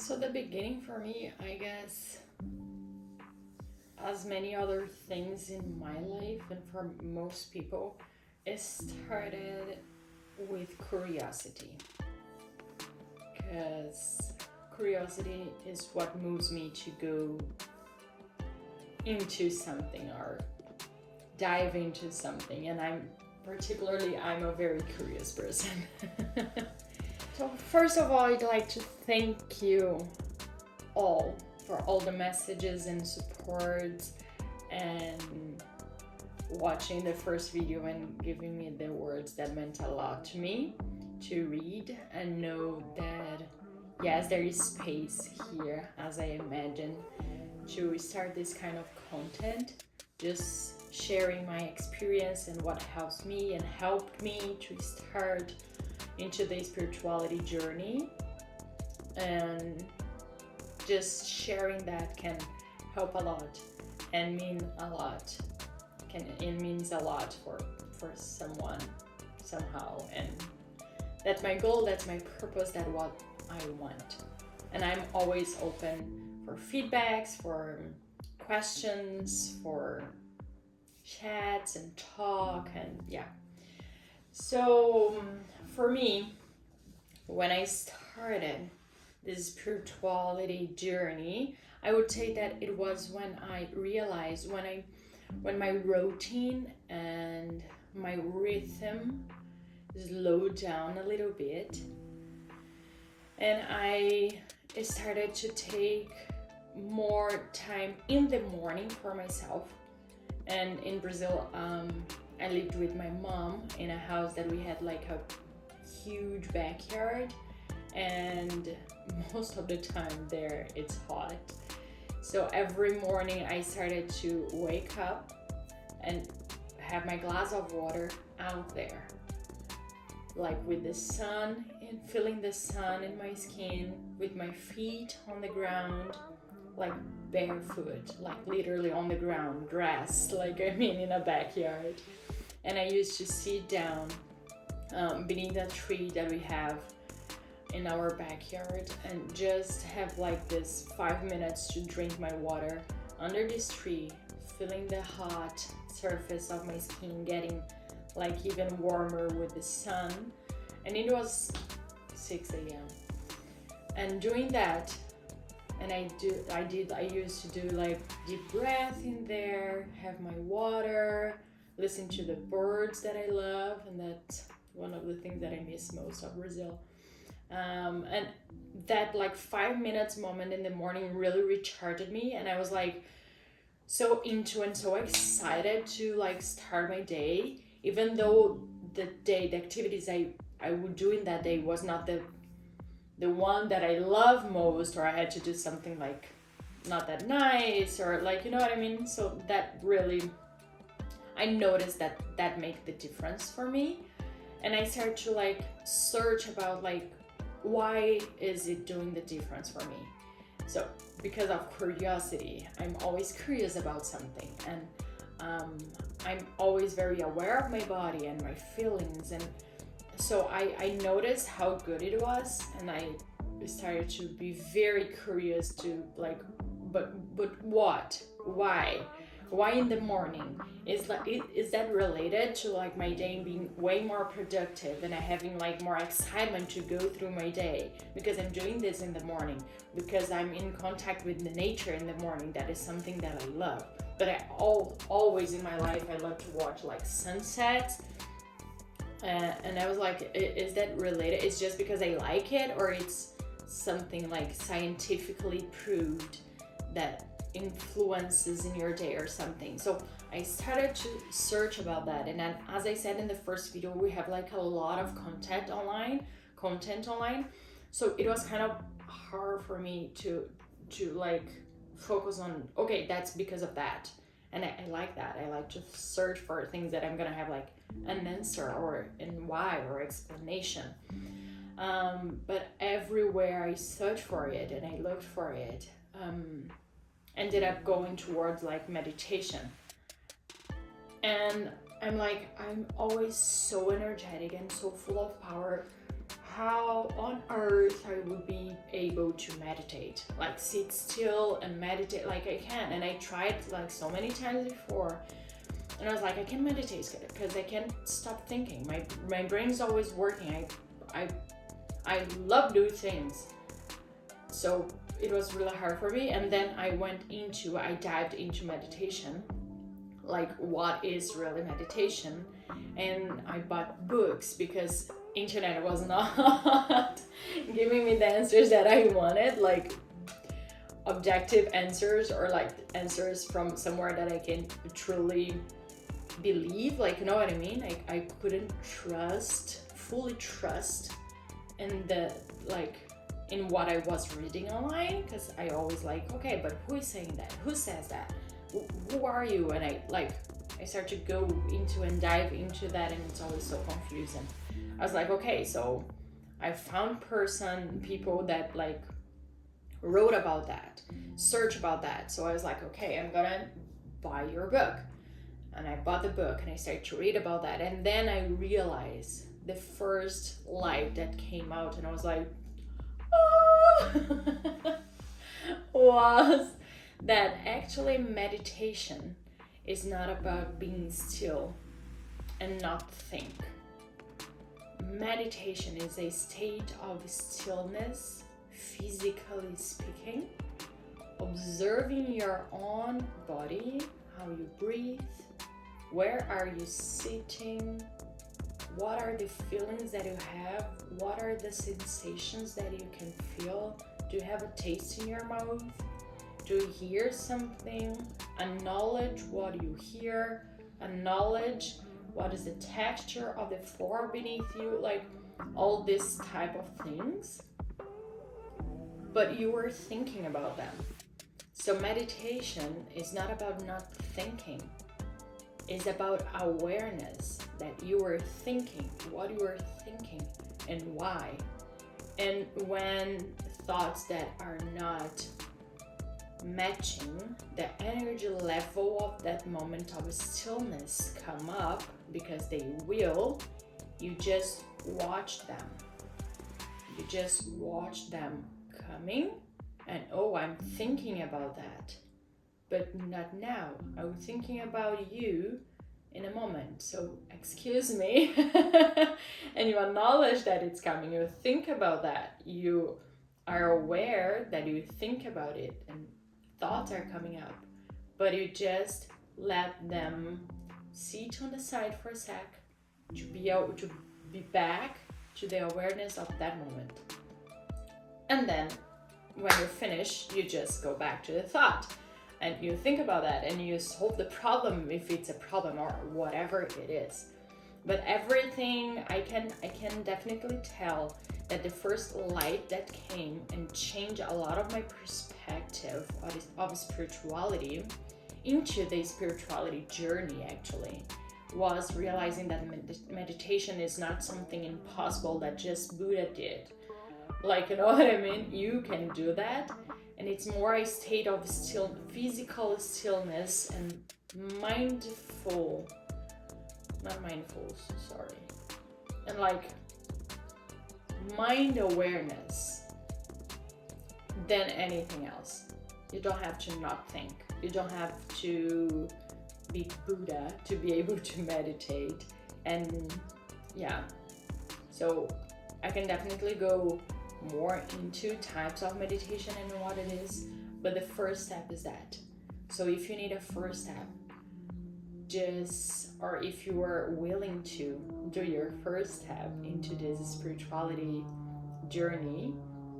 So the beginning for me, I guess, as many other things in my life and for most people, it started with curiosity. Because curiosity is what moves me to go into something or dive into something. And I'm a very curious person. So first of all, I'd like to thank you all for all the messages and support and watching the first video and giving me the words that meant a lot to me to read and know that yes, there is space here, as I imagine, to start this kind of content, just sharing my experience and what helps me and helped me to start into the spirituality journey. And just sharing that can help a lot and mean a lot. It means a lot for someone somehow, and that's my goal, that's my purpose, that's what I want. And I'm always open for feedbacks, for questions, for chats and talk, and yeah. So for me, when I started this spirituality journey, I would say that it was when I realized, when my routine and my rhythm slowed down a little bit, and I started to take more time in the morning for myself. And in Brazil, I lived with my mom in a house that we had like a huge backyard, and most of the time there it's hot. So every morning I started to wake up and have my glass of water out there, like with the sun and feeling the sun in my skin, with my feet on the ground, like barefoot, like literally on the ground, dressed like in a backyard. And I used to sit down beneath a tree that we have in our backyard and just have like this 5 minutes to drink my water under this tree, feeling the hot surface of my skin getting like even warmer with the sun. And it was 6 a.m. and doing that, and I used to do like deep breath in there, have my water, listen to the birds that I love, and that's one of the things that I miss most of Brazil. And that like 5 minutes moment in the morning really recharged me, and I was like so into and so excited to like start my day, even though the activities I would do in that day was not the one that I love most, or I had to do something like not that nice, or like, you know what I mean? So that really, I noticed that made the difference for me. And I started to like search about like, why is it doing the difference for me? So because of curiosity, I'm always curious about something, and I'm always very aware of my body and my feelings, and so I noticed how good it was, and I started to be very curious to like, but what? Why in the morning? Is that related to like my day being way more productive and I having like more excitement to go through my day because I'm doing this in the morning, because I'm in contact with the nature in the morning? That is something that I love. But always in my life I love to watch like sunsets. And I was like, is that related? It's just because I like it, or it's something like scientifically proved that influences in your day or something? So I started to search about that, and then as I said in the first video, we have like a lot of content online, so it was kind of hard for me to like focus on, okay, that's because of that. And I like that. I like to search for things that I'm gonna have like an answer or in why or explanation. But everywhere I searched for it and I looked for it, ended up going towards like meditation. And I'm always so energetic and so full of power. how on earth I would be able to meditate, like sit still and meditate like I can. And I tried like so many times before, and I was like, I can meditate because I can't stop thinking. My brain's always working. I love doing things, so it was really hard for me. And then I dived into meditation, like what is really meditation, and I bought books because internet was not giving me the answers that I wanted, like objective answers or like answers from somewhere that I can truly believe, like, you know what I mean? I couldn't fully trust in in what I was reading online, because I always like, okay, but who is saying that? Who says that? Who are you? And I start to go into and dive into that, and it's always so confusing. I was like, okay, so I found people that like wrote about that, search about that. So I was like, okay, I'm gonna buy your book. And I bought the book and I started to read about that. And then I realized the first light that came out, and I was like, oh, was that actually meditation is not about being still and not think. Meditation is a state of stillness, physically speaking, observing your own body, how you breathe, where are you sitting, what are the feelings that you have, what are the sensations that you can feel. Do you have a taste in your mouth? Do you hear something? Acknowledge what you hear, acknowledge what is the texture of the floor beneath you, like all this type of things. But you were thinking about them. So meditation is not about not thinking. It's about awareness that you were thinking, what you were thinking, and why. And when thoughts that are not matching the energy level of that moment of stillness come up, because they will, you just watch them. You just watch them coming, and oh, I'm thinking about that, but not now. I'm thinking about you in a moment, so excuse me. And you acknowledge that it's coming. You think about that. You are aware that you think about it and thoughts are coming up, but you just let them sit on the side for a sec to be able to be back to the awareness of that moment. And then when you're finished, you just go back to the thought and you think about that and you solve the problem if it's a problem or whatever it is. But everything, I can definitely tell that the first light that came and changed a lot of my perspective of spirituality into the spirituality journey actually was realizing that meditation is not something impossible that just Buddha did. Like, you know what I mean? You can do that, and it's more a state of physical stillness and and like mind awareness than anything else. You don't have to not think. You don't have to be Buddha to be able to meditate. And yeah, so I can definitely go more into types of meditation and what it is, but the first step is that. So if you need a first step, or if you are willing to do your first step into this spirituality journey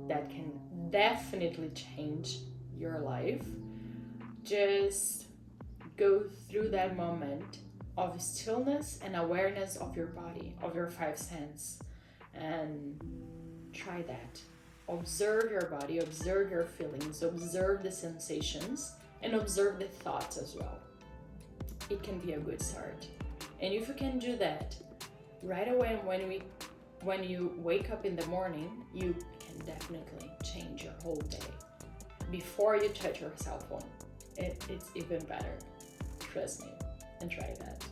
that can definitely change your life, just go through that moment of stillness and awareness of your body, of your five senses, and try that. Observe your body, observe your feelings, observe the sensations, and observe the thoughts as well. It can be a good start. And if you can do that right away when you wake up in the morning, you can definitely change your whole day. Before you touch your cell phone, it's even better. Trust me and try that.